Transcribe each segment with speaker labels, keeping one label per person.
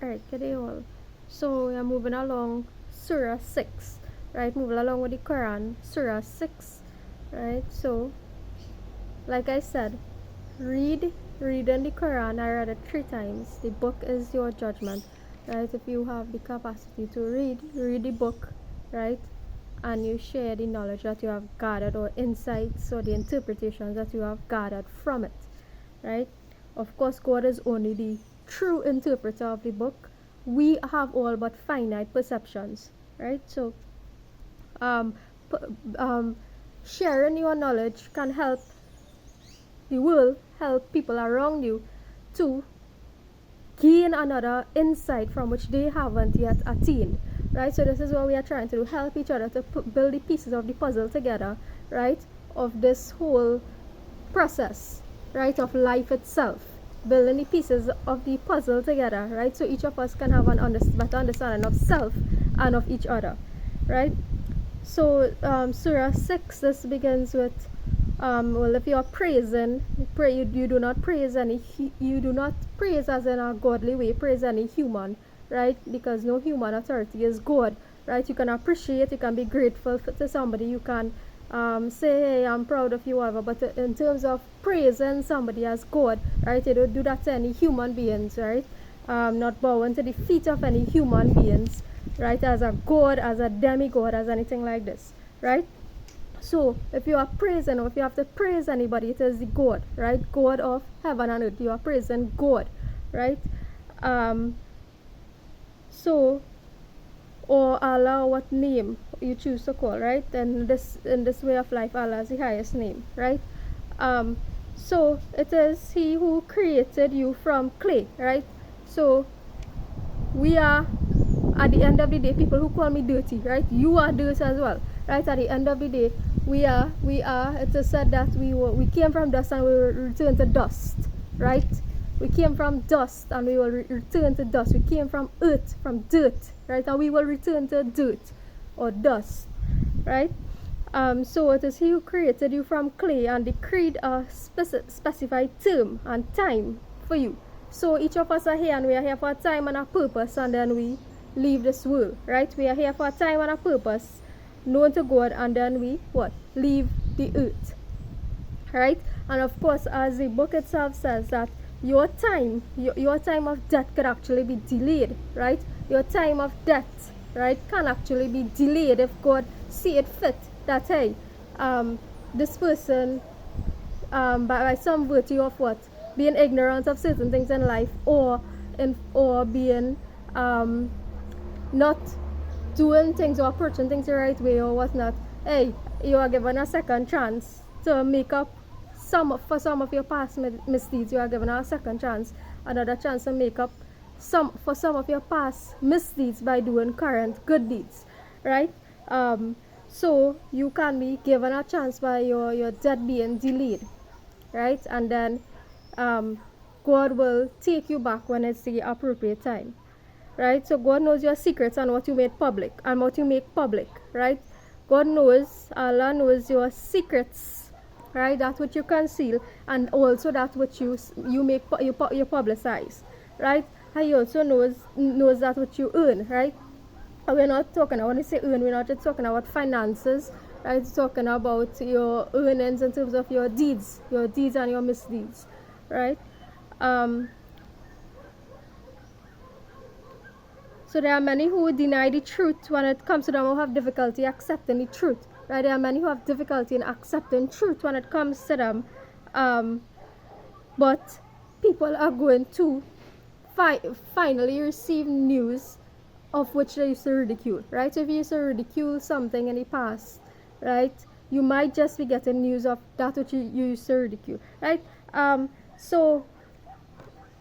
Speaker 1: Alright, good day all. So we are moving along Surah 6, right? Moving along with the Quran, Surah 6, right? So, like I said, reading the Quran. I read it 3 times. The book is your judgment, right? If you have the capacity to read the book, right? And you share the knowledge that you have gathered, or insights, or the interpretations that you have gathered from it, right? Of course, God is only the true interpreter of the book. We have all but finite perceptions, right? So, um, sharing your knowledge can help the world, help people around you to gain another insight from which they haven't yet attained, right? So this is what we are trying to do, help each other to build the pieces of the puzzle together, right, of this whole process, right, of life itself, building the pieces of the puzzle together, right, so each of us can have an better understanding of self and of each other, right? So Surah 6, this begins with well, if you are praising, you do not praise you do not praise as in a godly way, praise any human, right? Because no human authority is God, right? You can appreciate, you can be grateful to somebody, you can say, hey, I'm proud of you, whatever. But in terms of praising somebody as God, right? You don't do that to any human beings, right? Not bowing to the feet of any human beings, right? As a God, as a demigod, as anything like this, right? So if you are praising, or if you have to praise anybody, it is the God, right? God of heaven and earth. You are praising God, right? So, or Allah, what name you choose to call, right? And in this way of life, Allah is the highest name, right? So it is He who created you from clay, right? So we are, at the end of the day, people who call me dirty, right? You are dirty as well, right? At the end of the day, we are. It is said that we came from dust and we will return to dust, right? We came from dust and we will return to dust. We came from earth, from dirt, right? And we will return to dirt or dust, right? So it is He who created you from clay and decreed a specified term and time for you. So each of us are here, and we are here for a time and a purpose, and then we leave this world, right? We are here for a time and a purpose known to God, and then we leave the earth, right? And of course, as the book itself says, that your time of death could actually be delayed, right? Your time of death, right, can actually be delayed if God see it fit that, hey, this person, by some virtue of being ignorant of certain things in life, or being not doing things or approaching things the right way or whatnot, hey, you are given a second chance to make up for some of your past misdeeds. You are given a second chance, another chance to make up some of your past misdeeds by doing current good deeds, right? So you can be given a chance by your death being delayed, right? And then God will take you back when it's the appropriate time, right? So God knows your secrets and what you made public and what you make public, right? Allah knows your secrets, right? That which you conceal, and also that which you publicize, right? And He also knows that which you earn, right? And we're not talking, when we say earn, we're not just talking about finances, right? We're talking about your earnings in terms of your deeds and your misdeeds, right? So there are many who deny the truth when it comes to them, who have difficulty accepting the truth, right? There are many who have difficulty in accepting truth when it comes to them, but people are going to finally receive news of which they used to ridicule, right? So if you used to ridicule something in the past, right, you might just be getting news of that which you used to ridicule, right? So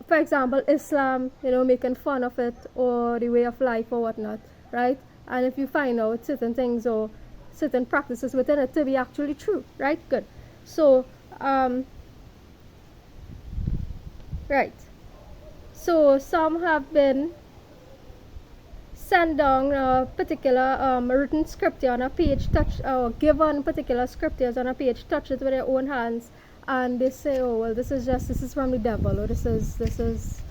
Speaker 1: for example, Islam, making fun of it, or the way of life or whatnot, right? And if you find out certain things or certain practices within it to be actually true, right? Good. So, right. So some have been sent down a particular written scripture on a page, or given particular scriptures on a page, touch it with their own hands, and they say, oh well, this is from the devil, or this is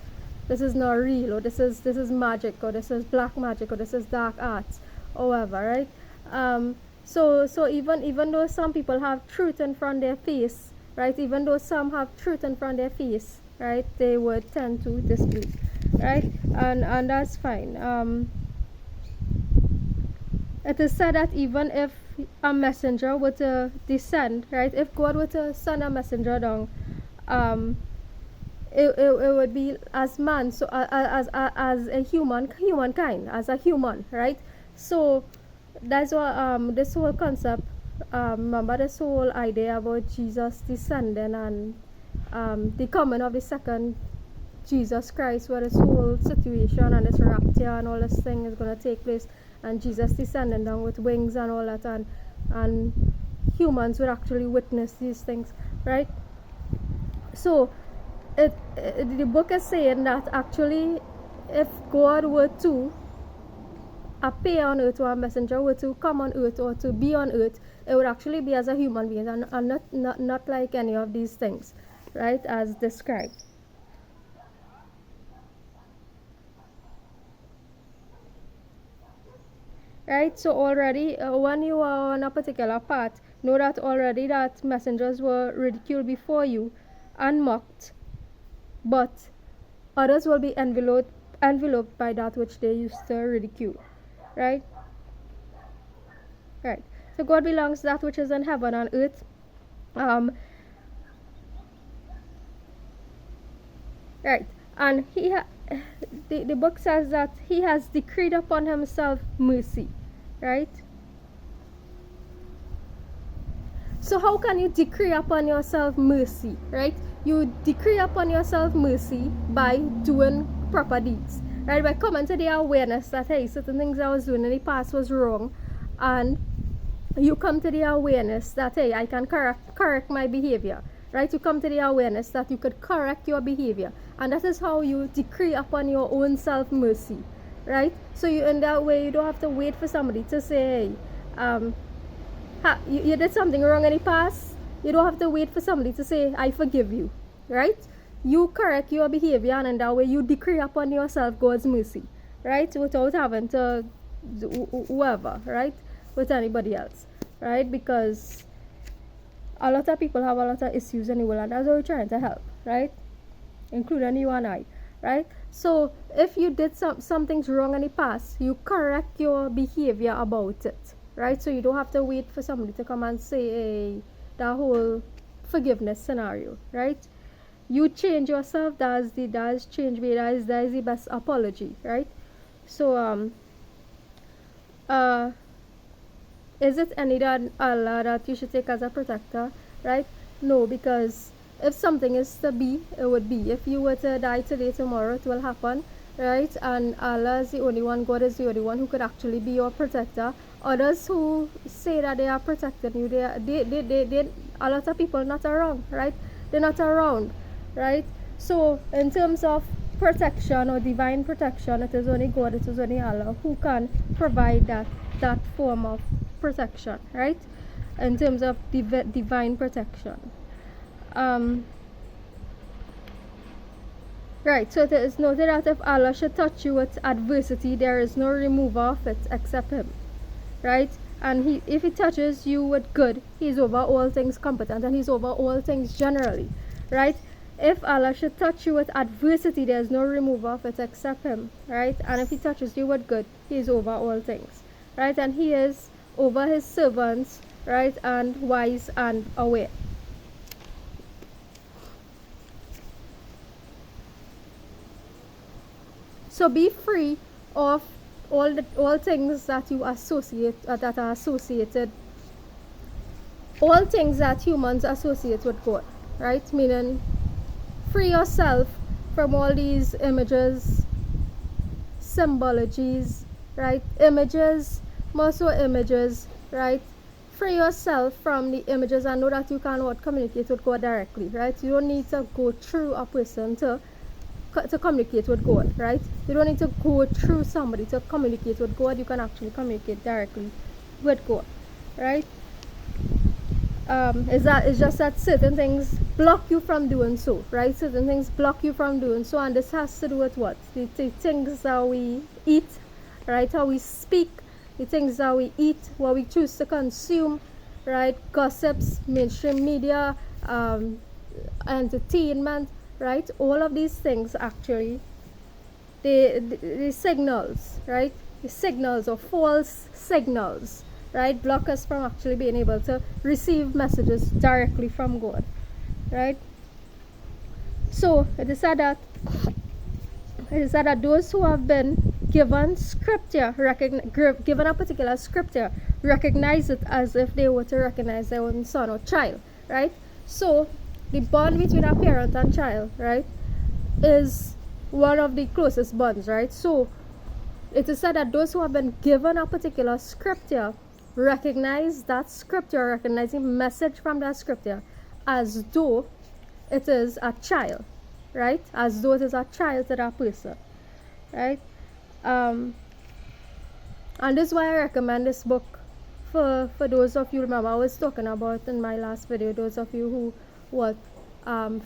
Speaker 1: this is not real, or this is magic, or this is black magic, or this is dark arts, or whatever, right? So even though some people have truth in front of their face, right? Even though some have truth in front of their face, right? They would tend to disbelieve, right? And that's fine. It is said that even if a messenger were to descend, right? If God were to send a messenger down, it would be as man, so as a humankind, as a human, right? So that's what this whole concept, remember this whole idea about Jesus descending and the coming of the second Jesus Christ, where this whole situation and this rapture and all this thing is going to take place, and Jesus descending down with wings and all that, and humans would actually witness these things, right? So the book is saying that actually, if God were to appear on earth, or a messenger were to come on earth or to be on earth, it would actually be as a human being, and not like any of these things, right, as described. Right, so already when you are on a particular path, know that already that messengers were ridiculed before you and mocked, but others will be enveloped by that which they used to ridicule, right? Right. So God belongs to that which is in heaven and earth. Right. And the book says that he has decreed upon himself mercy, right? So how can you decree upon yourself mercy, right? You decree upon yourself mercy by doing proper deeds, right? By coming to the awareness that, hey, certain things I was doing in the past was wrong, and you come to the awareness that, hey, I can correct my behavior, right? You come to the awareness that you could correct your behavior, and that is how you decree upon your own self mercy, right? So you, in that way, you don't have to wait for somebody to say, hey, you did something wrong in the past. You don't have to wait for somebody to say, I forgive you, right? You correct your behavior, and in that way you decree upon yourself God's mercy, right? Without having to whoever, right? With anybody else, right? Because a lot of people have a lot of issues in the world, and that's what we're trying to help, right? Including you and I, right? So if you did some things wrong in the past, you correct your behavior about it, right? So you don't have to wait for somebody to come and say, hey, that whole forgiveness scenario, right? You change yourself. That's change me. That is the best apology, right? So is it any that Allah that you should take as a protector, right? No, because if something is to be, it would be. If you were to die today, tomorrow it will happen, right? And Allah is the only one, God is the only one who could actually be your protector. Others who say that they are protecting you, they a lot of people not around, right? They're not around, right? So in terms of protection or divine protection, it is only God, it is only Allah who can provide that form of protection, right? In terms of divine protection. Right, so it is noted that if Allah should touch you with adversity, there is no remover of it except him, right? And if he touches you with good, he's over all things competent, and he's over all things generally, right? If Allah should touch you with adversity, there is no remover of it except him, right? And if he touches you with good, he is over all things, right? And he is over his servants, right? And wise and aware. So be free of all things that you associate that are associated, all things that humans associate with God, right? Meaning, free yourself from all these images, symbologies, right? Images, more so images, right? Free yourself from the images and know that you cannot communicate with God directly, right? You don't need to go through a person to communicate with God, right? You don't need to go through somebody to communicate with God. You can actually communicate directly with God, right? It's just that certain things block you from doing so, right? Certain things block you from doing so, and this has to do with what? The things that we eat, right? How we speak, the things that we eat, what we choose to consume, right? Gossips, mainstream media, entertainment, right? All of these things actually, the signals, right? The signals or false signals, right, block us from actually being able to receive messages directly from God, right? So it is said that those who have been given scripture, given a particular scripture, recognize it as if they were to recognize their own son or child, right? So the bond between a parent and child, right, is one of the closest bonds, right? So it is said that those who have been given a particular scripture recognize that scripture, recognizing message from that scripture as though it is a child, right? As though it is a child to that person, right? And this is why I recommend this book for those of you. Remember, I was talking about in my last video, those of you who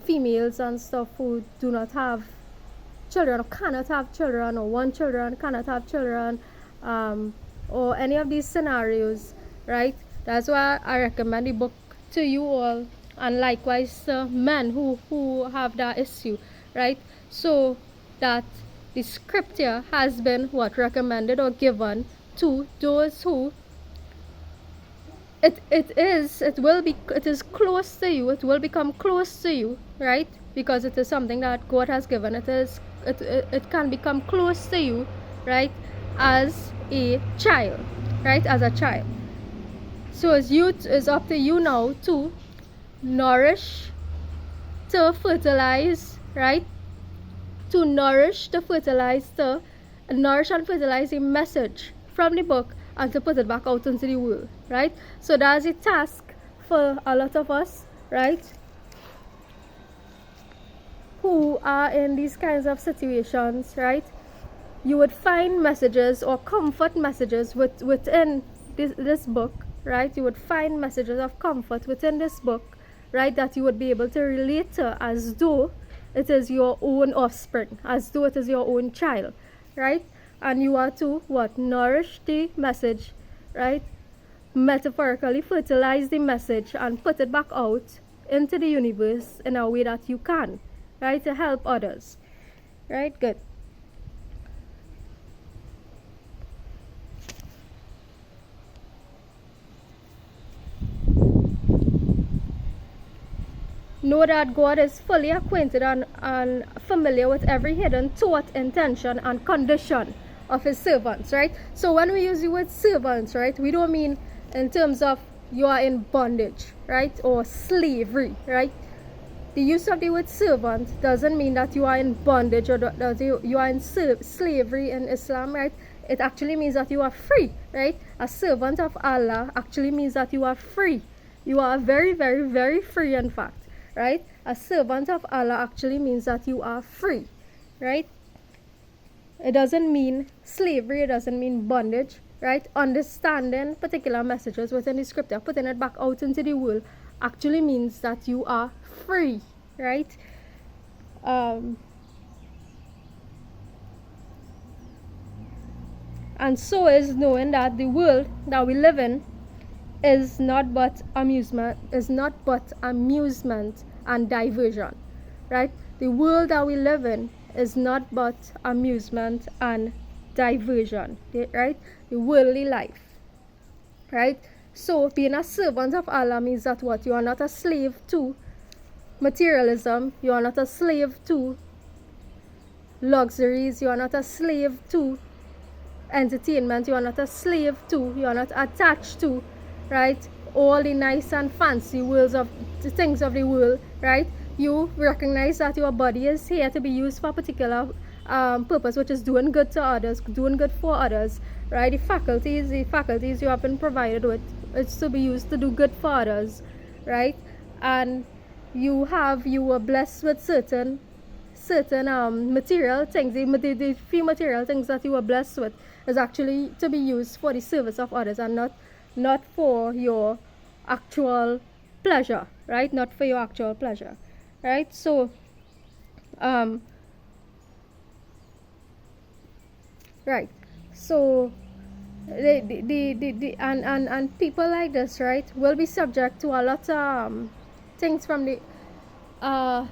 Speaker 1: females and stuff who do not have children or cannot have children or want children, cannot have children, or any of these scenarios, right? That's why I recommend the book to you all, and likewise men who have that issue, right? So that the scripture has been what recommended or given to those who it is close to you, it will become close to you, right? Because it is something that God has given. It can become close to you, right, as a child, right, as a child. So it's up to you now to nourish, to fertilize, right, to nourish, to fertilize, to nourish and fertilize the message from the book and to put it back out into the world, right? So that's a task for a lot of us, right, who are in these kinds of situations, right? You would find messages or comfort messages within this book, right? You would find messages of comfort within this book, right, that you would be able to relate to as though it is your own offspring, as though it is your own child, right? And you are to what? Nourish the message, right? Metaphorically fertilize the message and put it back out into the universe in a way that you can, right, to help others, right? Good. Know that God is fully acquainted and familiar with every hidden thought, intention, and condition of his servants, right? So when we use the word servants, right, we don't mean in terms of you are in bondage, right, or slavery, right? The use of the word servant doesn't mean that you are in bondage or that you are in slavery in Islam, right? It actually means that you are free, right? A servant of Allah actually means that you are free. You are very, very, very free, in fact, right? A servant of Allah actually means that you are free, right? It doesn't mean slavery, it doesn't mean bondage, right? Understanding particular messages within the scripture, putting it back out into the world, actually means that you are free, right? And so is knowing that the world that we live in is not but amusement and diversion, right? The world that we live in is not but amusement and diversion, right? The worldly life, right? So being a servant of Allah means that what? You are not a slave to materialism, you are not a slave to luxuries, you are not a slave to entertainment, you are not a slave to, you are not attached to, right, all the nice and fancy worlds of the things of the world, right? You recognize that your body is here to be used for a particular purpose, which is doing good to others, doing good for others, right? The faculties you have been provided with, it's to be used to do good for others, right? And you were blessed with certain material things. The few material things that you were blessed with is actually to be used for the service of others and not for your actual pleasure, right? Not for your actual pleasure, right? So, um, right. So, and people like this, right, will be subject to a lot of things from the uh,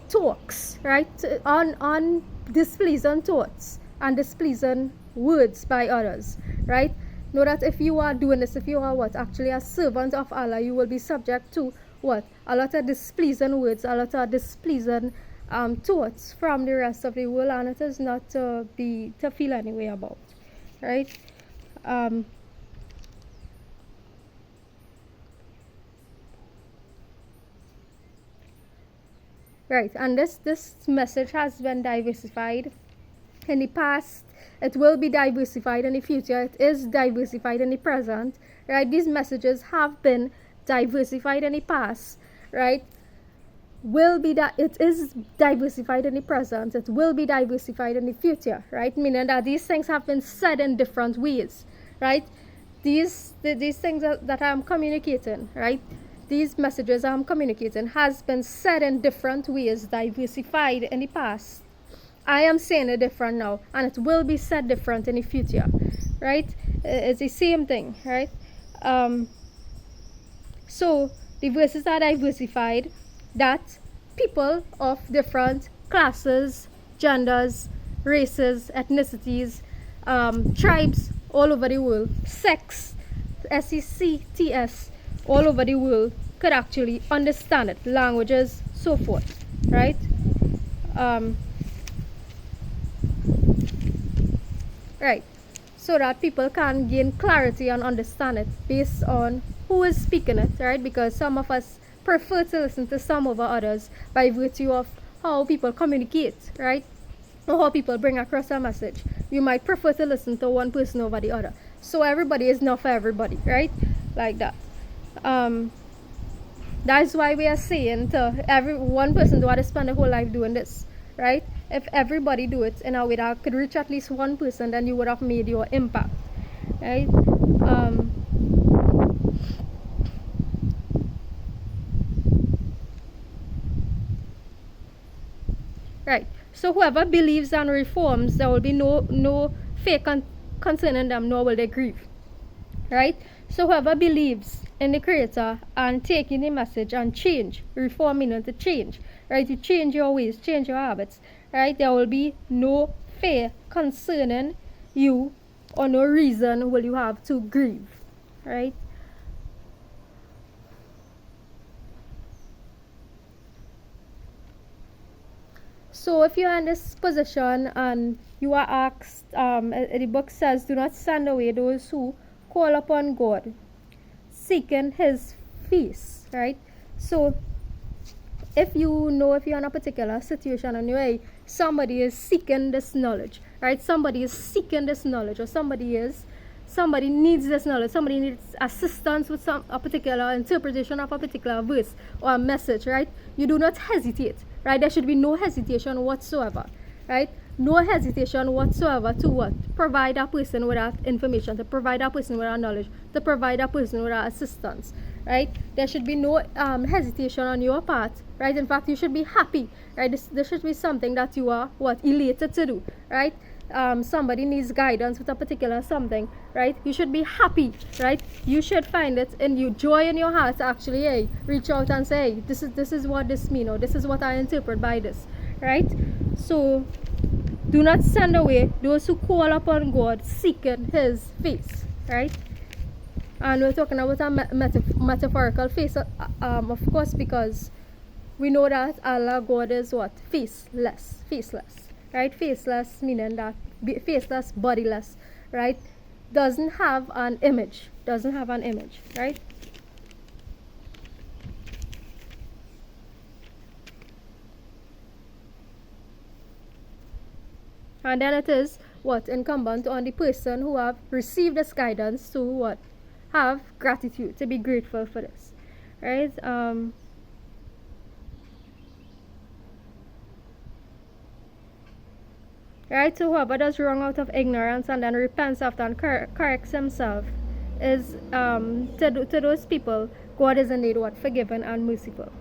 Speaker 1: talks, right, on displeasing thoughts and displeasing words by others, right? Know that if you are doing this, if you are what actually a servant of Allah, you will be subject to what a lot of displeasing words, a lot of displeasing thoughts from the rest of the world, and it is not to be to feel any way about, right? um, right, and this message has been diversified in the past. It will be diversified in the future. It is diversified in the present, right? These messages have been diversified in the past, right? Will be that it is diversified in the present. It will be diversified in the future, right? Meaning that these things have been said in different ways, right? These things that I'm communicating, right? These messages I'm communicating has been said in different ways, diversified in the past. I am saying it different now, and it will be said different in the future, right? It's the same thing, right? Um, so the verses are diversified, that people of different classes, genders, races, ethnicities, tribes all over the world, sects, all over the world could actually understand it, languages, so forth, right? Um, right, so that people can gain clarity and understand it based on who is speaking it, right? Because some of us prefer to listen to some over others by virtue of how people communicate, right? Or how people bring across a message. You might prefer to listen to one person over the other. So everybody is not for everybody, right? Like that. That's why we are saying to every one person do want to spend their whole life doing this, right? If everybody do it in a way that could reach at least one person, then you would have made your impact, right? Right. So whoever believes and reforms, there will be no fear concerning them, nor will they grieve. Right? So whoever believes in the Creator and taking the message and change, reform meaning to change, right? You change your ways, change your habits, right? There will be no fear concerning you, or no reason will you have to grieve, right? So if you're in this position and you are asked, the book says, do not send away those who call upon God, seeking His face, right? So if you're in a particular situation and somebody is seeking this knowledge, right? Somebody is seeking this knowledge, or somebody needs this knowledge, somebody needs assistance with a particular interpretation of a particular verse or a message, right? You do not hesitate, right? There should be no hesitation whatsoever, right? No hesitation whatsoever to what? Provide a person with that information, to provide a person with that knowledge, to provide a person with that assistance, right? There should be no hesitation on your part, right? In fact, you should be happy, right? This should be something that you are elated to do, right? Somebody needs guidance with a particular something, right? You should be happy, right? You should find it in you joy in your heart to actually, reach out and say, hey, this is what this means, or this is what I interpret by this, right? So do not send away those who call upon God seeking His face, right? And we're talking about a metaphorical face, of course, because we know that Allah, God, is what? Faceless, right? Faceless meaning that faceless, bodiless, right? Doesn't have an image, right? And then it is what? Incumbent on the person who have received this guidance to what? Have gratitude, to be grateful for this, right? Right, so whoever does wrong out of ignorance and then repents after and corrects himself is to those people, God is indeed what? Forgiving and merciful.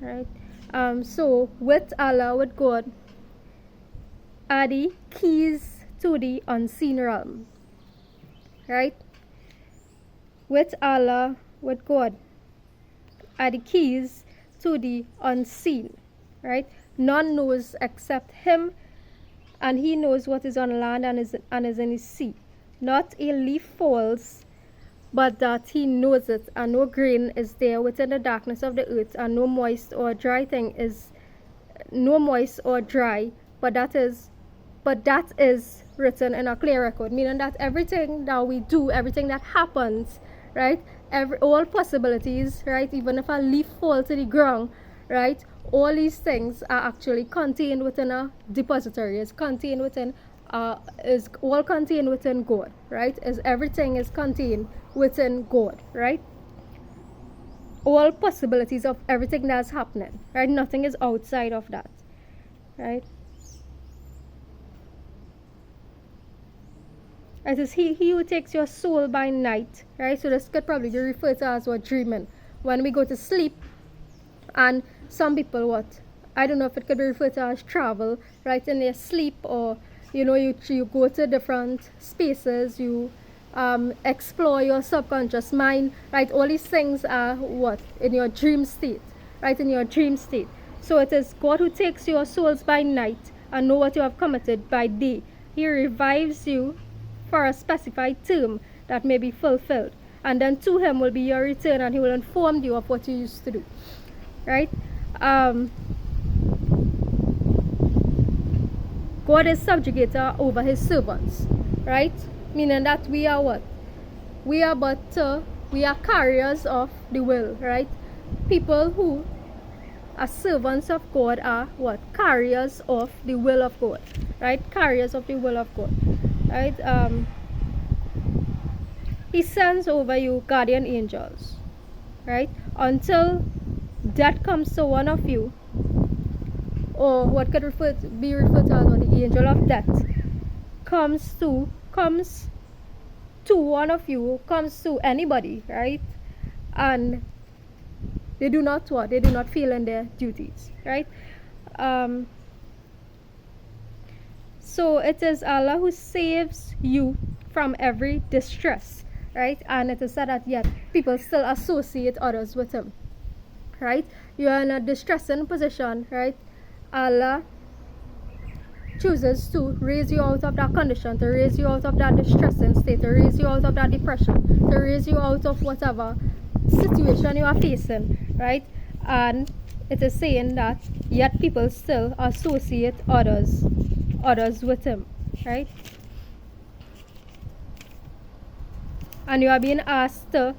Speaker 1: Right? So with Allah, with God, are the keys to the unseen realm. Right? With Allah, with God, are the keys to the unseen. Right? None knows except Him, and He knows what is on land and is in the sea. Not a leaf falls, but that He knows it, and no grain is there within the darkness of the earth, and no moist or dry, but that is written in a clear record, meaning that everything that we do, everything that happens, right, all possibilities, right, even if a leaf falls to the ground, right, all these things are actually contained within a depository, is all contained within God, right? Everything is contained within God, right? All possibilities of everything that's happening, right? Nothing is outside of that, right? It is he who takes your soul by night, right? So this could probably be referred to as what dreaming. When we go to sleep, and some people I don't know if it could be referred to as travel, right? In their sleep, or you go to different spaces, you explore your subconscious mind, right? All these things are in your dream state, right? In your dream state. So it is God who takes your souls by night and know what you have committed by day. He revives you for a specified term that may be fulfilled, and then to Him will be your return, and He will inform you of what you used to do, right? God is subjugator over His servants, right? Meaning that we are what? We are carriers of the will, right? People who are servants of God are what? Carriers of the will of God, right? Carriers of the will of God, right? He sends over you guardian angels, right? Until death comes to one of you, or what could be referred to as the angel of death comes to one of you, comes to anybody, right? And they do not fail in their duties, right? So it is Allah who saves you from every distress, right? And it is said that yet people still associate others with Him, right? You are in a distressing position, right? Allah chooses to raise you out of that condition, to raise you out of that distressing state, to raise you out of that depression, to raise you out of whatever situation you are facing, right? And it is saying that yet people still associate others with Him, right? And you are being asked to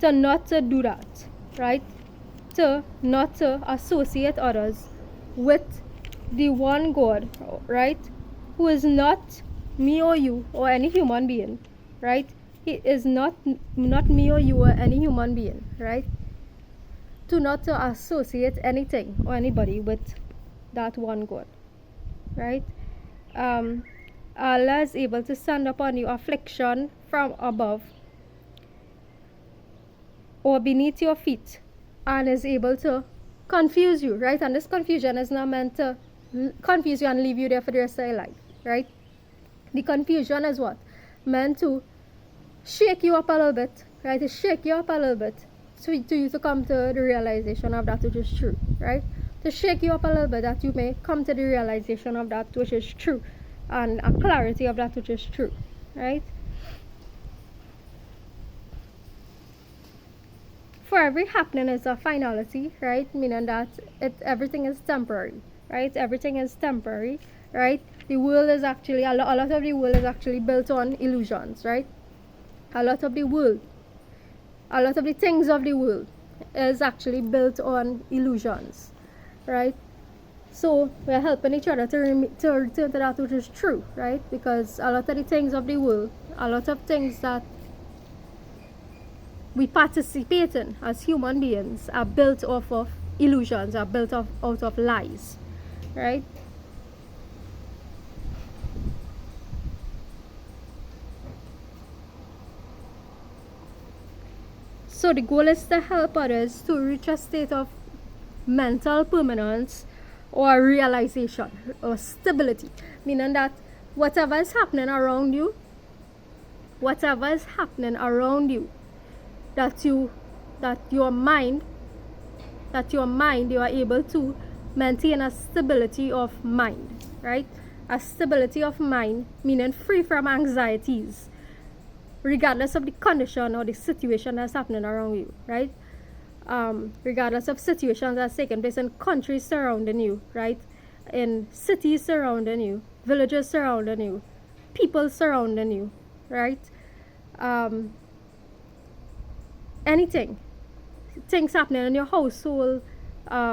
Speaker 1: not to do that, right? To not to associate others with the one God, right? Who is not me or you or any human being, right? He is not me or you or any human being, right? To not to associate anything or anybody with that one God, right? Allah is able to send upon you affliction from above or beneath your feet, and is able to confuse you, right? And this confusion is not meant to confuse you and leave you there for the rest of your life, right? The confusion is what? Meant to shake you up a little bit, right? To shake you up a little bit, to you to come to the realization of that which is true, right? To shake you up a little bit, that you may come to the realization of that which is true, and a clarity of that which is true, right? For every happening is a finality, right? Meaning that everything is temporary, right? Everything is temporary, right? The world is actually, a lot of the world is actually built on illusions, right? A lot of the things of the world is actually built on illusions, right? So we're helping each other to return to that which is true, right? Because a lot of the things of the world, a lot of things that we participate in as human beings are built off of illusions, are built out of lies, right? So the goal is to help others to reach a state of mental permanence or realization or stability, meaning that whatever is happening around you, that your mind, you are able to maintain a stability of mind, right? A stability of mind, meaning free from anxieties, regardless of the condition or the situation that's happening around you, right? Regardless of situations that's taking place in countries surrounding you, right? In cities surrounding you, villages surrounding you, people surrounding you, right? Anything, things happening in your household,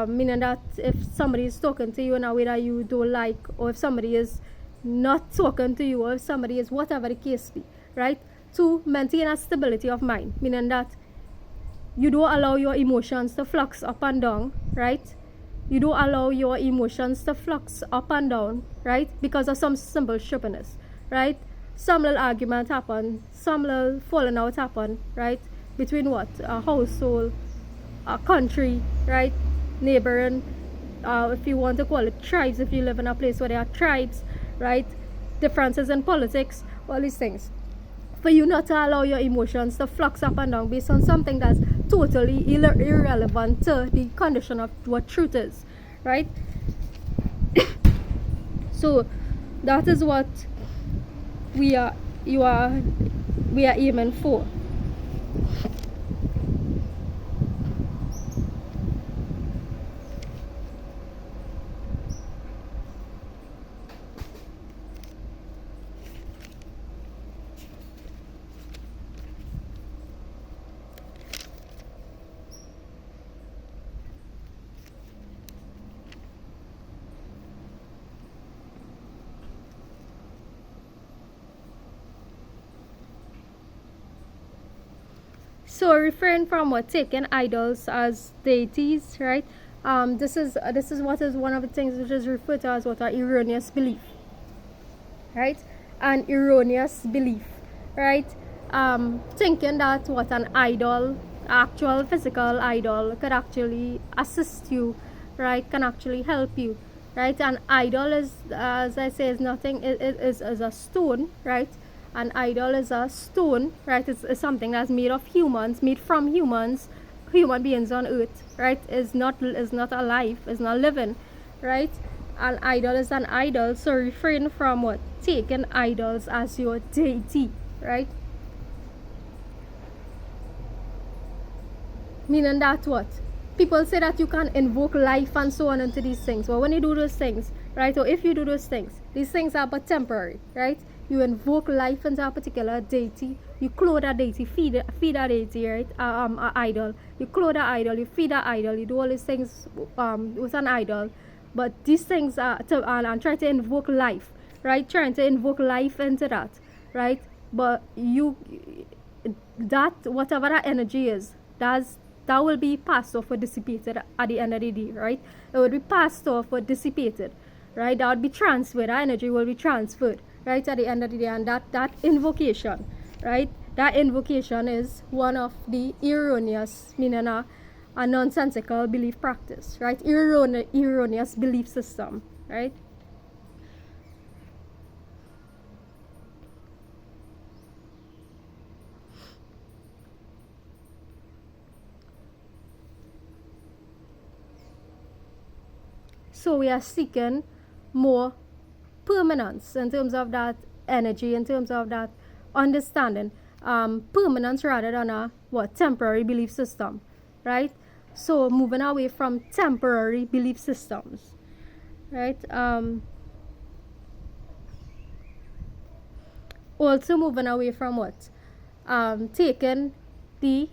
Speaker 1: meaning that if somebody is talking to you in a way that you don't like, or if somebody is not talking to you, or if somebody is whatever the case be, right? To maintain a stability of mind, meaning that you don't allow your emotions to flux up and down, right? You don't allow your emotions to flux up and down, right? Because of some simple stupidness, right? Some little argument happen, some little falling out happen, right? Between what? A household, a country, right? Neighboring, if you want to call it tribes, if you live in a place where there are tribes, right? Differences in politics, all these things. For you not to allow your emotions to flux up and down based on something that's totally irrelevant to the condition of what truth is, right? So that is what we are aiming for. So refrain from what? Taking idols as deities, right? This is what is one of the things which is referred to as what are erroneous belief, right? An erroneous belief, right? Thinking that what an idol, actual physical idol, could actually assist you, right? Can actually help you, right? An idol is, as I say, is nothing. It is a stone, right? An idol is a stone, right? It's something that's made from humans, human beings on earth, right? Is not alive, is not living, right? An idol is an idol, so refrain from what? Taking idols as your deity, right? Meaning that what? People say that you can invoke life and so on into these things. Well, when you do those things, right, or if you do those things, these things are but temporary, right? You invoke life into a particular deity, you clothe a deity, feed a deity, right? An idol. You clothe an idol, you feed an idol, you do all these things with an idol. But these things are and try to invoke life, right? Trying to invoke life into that, right? But that whatever that energy is, that will be passed off or dissipated at the end of the day, right? It will be passed off or dissipated, right? That would be transferred. That energy will be transferred, right, at the end of the day. And that invocation, right? That invocation is one of the erroneous, meaning a nonsensical belief practice, right? Erroneous belief system, right? So we are seeking more permanence in terms of that energy, in terms of that understanding, permanence rather than a temporary belief system, right? So moving away from temporary belief systems, right? Also moving away from what? Taking the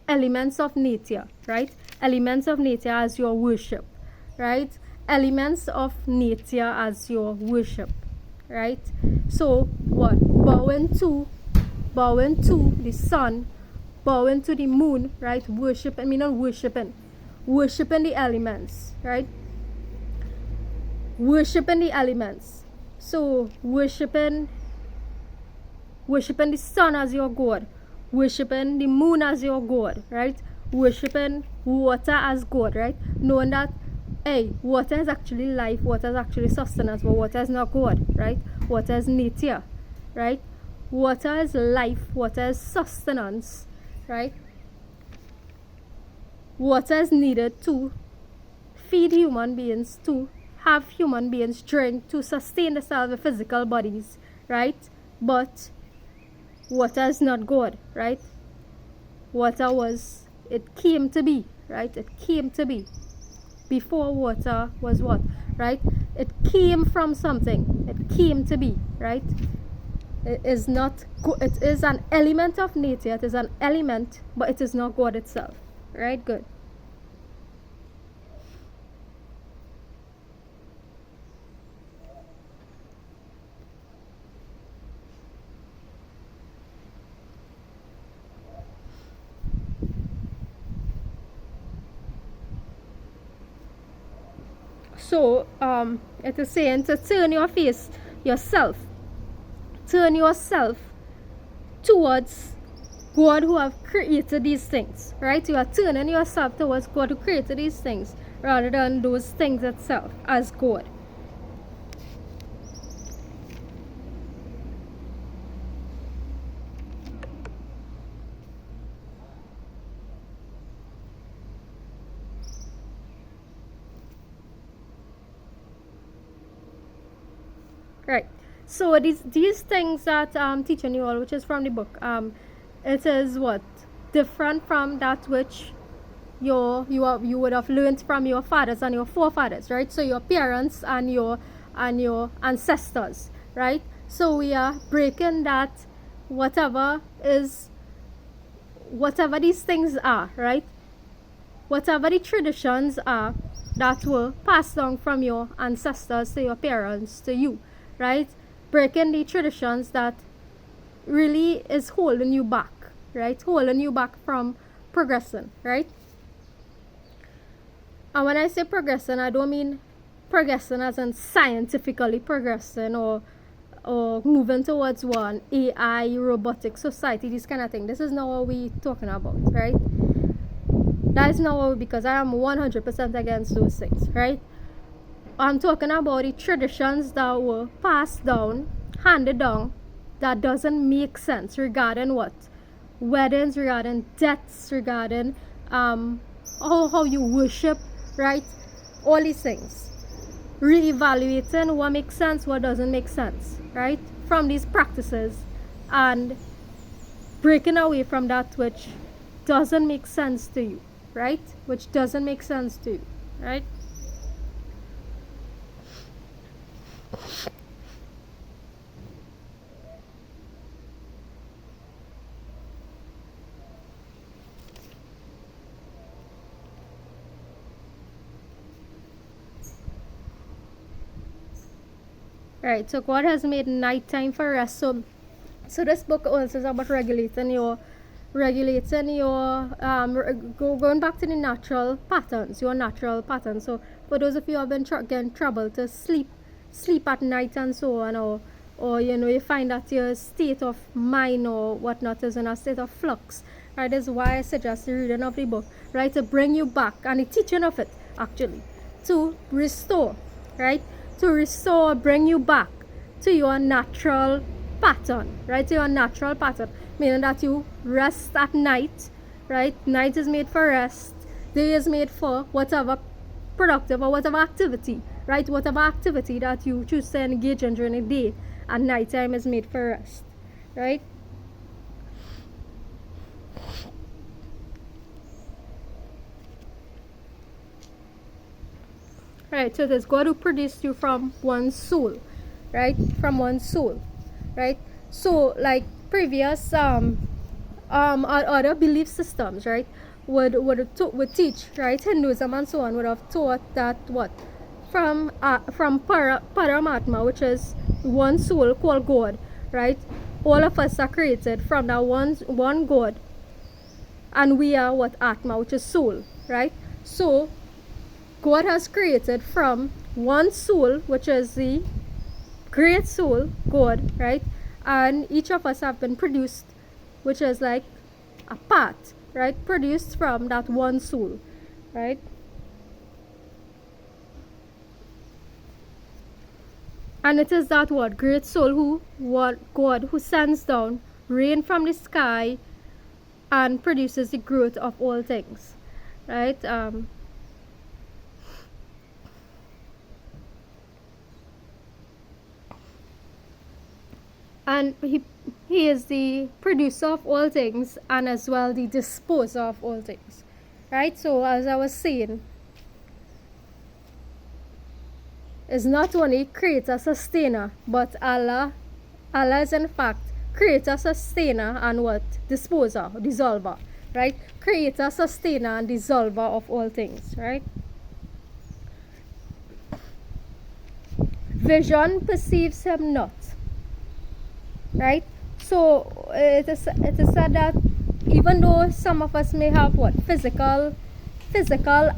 Speaker 1: elements of nature, right? Elements of nature as your worship, right? Elements of nature as your worship, right? So what? Bowing to the sun, bowing to the moon, right? Worshiping the elements, right? Worshiping the elements. So worshiping the sun as your god, Worshipping the moon as your god, right? Worshipping water as god, right? Knowing that, hey, water is actually life, water is actually sustenance, but water is not god, right? Water is nature, right? Water is life, water is sustenance, right? Water is needed to feed human beings, to have human beings drink, to sustain themselves with physical bodies, right? But water is not God, right? Water was, it came to be, right? It came to be. Before water was what, right? It came from something. It came to be, right? It is not, it is an element of nature. It is an element, but it is not God itself, right? Good. So it is saying to turn your face, turn yourself towards God who have created these things, right? You are turning yourself towards God who created these things rather than those things itself as God. Right. So these things that I'm teaching you all, which is from the book, it is what different from that which you would have learned from your fathers and your forefathers, right? So your parents and your ancestors, right? So we are breaking that whatever these things are, right? Whatever the traditions are that were passed down from your ancestors to your parents to you, right? Breaking the traditions that really is holding you back, right? Holding you back from progressing, right? And when I say progressing, I don't mean progressing as in scientifically progressing or moving towards one AI robotic society, this kind of thing. This is not what we're talking about, right? That is not what, because I am 100% against those things, right? I'm talking about the traditions that were passed down, handed down, that doesn't make sense regarding what? Weddings, regarding deaths, regarding how you worship, right? All these things. Reevaluating what makes sense, what doesn't make sense, right? From these practices, and breaking away from that which doesn't make sense to you, right? Which doesn't make sense to you, right? Right, so God has made nighttime for rest. So this book also is about regulating your going back to the natural patterns, your natural patterns. So for those of you who have been getting trouble to sleep at night and so on, or you find that your state of mind or whatnot is in a state of flux, right? This is why I suggest the reading of the book, right, to bring you back, and the teaching of it actually, to restore, right? To restore, bring you back to your natural pattern, right? To your natural pattern, meaning that you rest at night, right? Night is made for rest, day is made for whatever productive or whatever activity, right? Whatever activity that you choose to engage in during the day, and nighttime is made for rest, right? Right, so it is God who produced you from one soul, right? From one soul, right? So like previous other belief systems, right, would teach, right? Hinduism and so on would have taught that what from Paramatma, which is one soul called God, right? All of us are created from that one God, and we are what? Atma, which is soul, right? So God has created from one soul, which is the great soul, God, right? And each of us have been produced, which is like a part, right, produced from that one soul, right? And it is that what great soul what God who sends down rain from the sky and produces the growth of all things, right? And he is the producer of all things and as well the disposer of all things, right? So as I was saying, is not only creator sustainer, but Allah is in fact creator sustainer and what disposer, dissolver, right? Creator sustainer and dissolver of all things, right? Vision perceives him not, right? So it is said that even though some of us may have what physical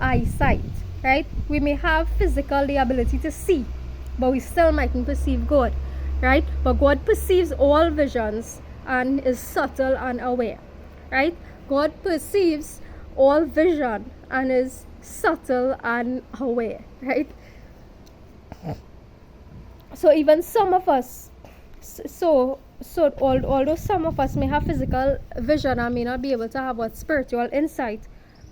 Speaker 1: eyesight, right? We may have the ability to see, but we still mightn't perceive God, right? But God perceives all visions and is subtle and aware, right? God perceives all vision and is subtle and aware, right? So even some of us, although some of us may have physical vision and may not be able to have what spiritual insight,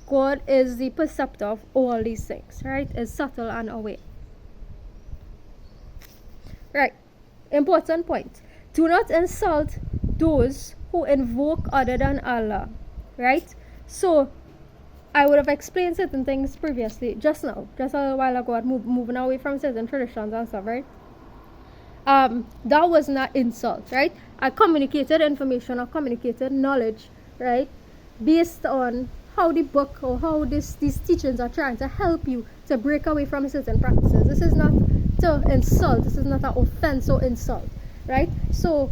Speaker 1: God is the perceptor of all these things, right? Is subtle and aware. Right. Important point. Do not insult those who invoke other than Allah, right? So I would have explained certain things previously, just now, just a while ago, moving away from certain traditions and stuff, right? That was not insult, right? I communicated information, I communicated knowledge, right? Based on how the book or how these teachings are trying to help you to break away from certain practices. This is not to insult, this is not an offense or insult, right? So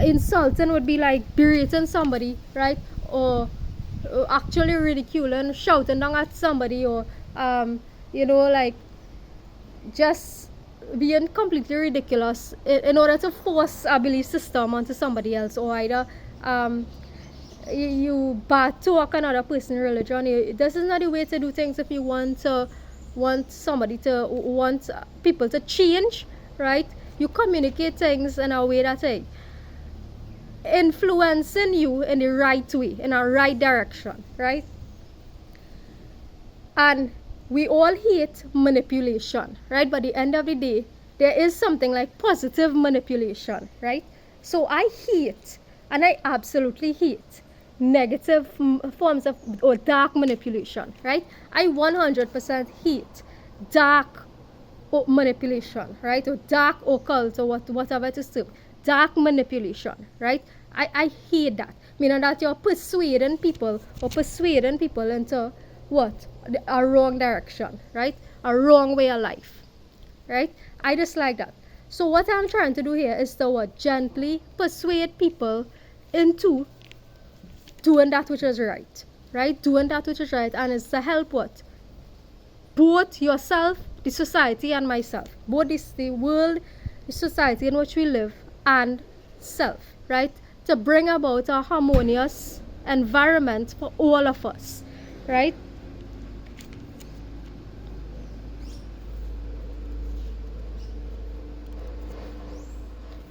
Speaker 1: insulting would be like berating somebody, right? Or actually ridiculing, shouting down at somebody, or like just being completely ridiculous in order to force a belief system onto somebody else, or either you bad talk another person's religion. This is not the way to do things if you want people to change, right? You communicate things in a way that influencing you in the right way, in a right direction, right? And we all hate manipulation, right? But at the end of the day, there is something like positive manipulation, right? So I hate, and I absolutely hate, negative forms of or dark manipulation, right? I 100% hate dark manipulation, right? Or dark occult or whatever it is to dark manipulation, right? I hate that. Meaning that you're persuading people into what? A wrong direction, right? A wrong way of life, right? I dislike that. So what I'm trying to do here is to what? Gently persuade people into doing that which is right, right? Doing that which is right, and it's to help what? Both yourself, the society, and myself. Both the world, the society in which we live, and self, right? To bring about a harmonious environment for all of us, right?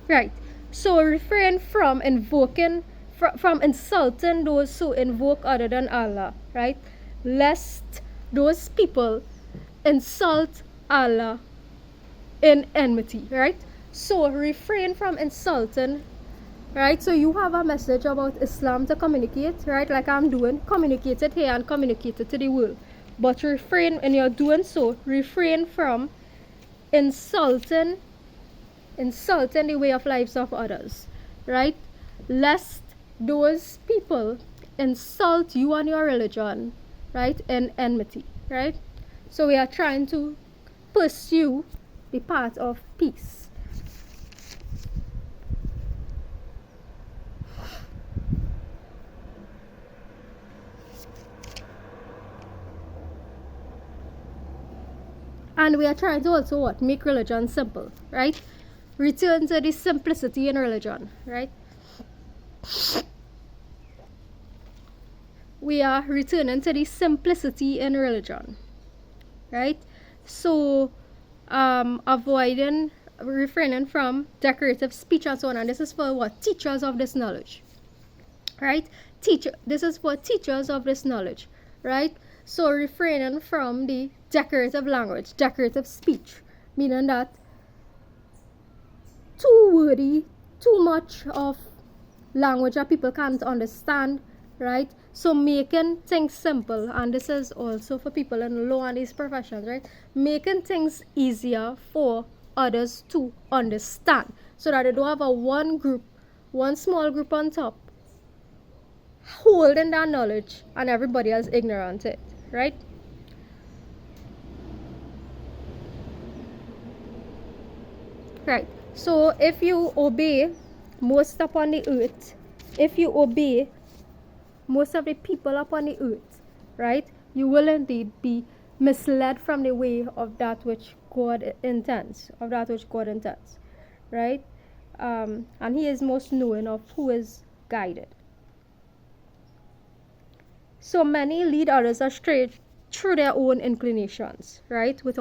Speaker 1: Right. So refrain from invoking, from insulting those who invoke other than Allah, right? Lest those people insult Allah in enmity, right? So refrain from insulting, right? So you have a message about Islam to communicate, right? Like I'm doing, communicate it here and communicate it to the world. But refrain, and you're doing so, refrain from insulting the way of lives of others, right? Lest those people insult you and your religion, right, in enmity, right? So we are trying to pursue the path of peace. And we are trying to also what? Make religion simple, right? Return to the simplicity in religion, right? we are returning to the simplicity in religion, right? So, refraining from decorative speech and so on. And this is for what? Teachers of this knowledge, right? This is for teachers of this knowledge, right? So, refraining from the decorative language, decorative speech, meaning that too wordy, too much of language that people can't understand, right? So making things simple, and this is also for people in law and these professions, right? Making things easier for others to understand, so that they don't have one small group on top holding that knowledge and everybody else ignorant it, right? Right. So if you obey most upon the earth, if you obey most of the people upon the earth, right, you will indeed be misled from the way of that which God intends, right? And He is most knowing of who is guided. So many lead others astray through their own inclinations, right, without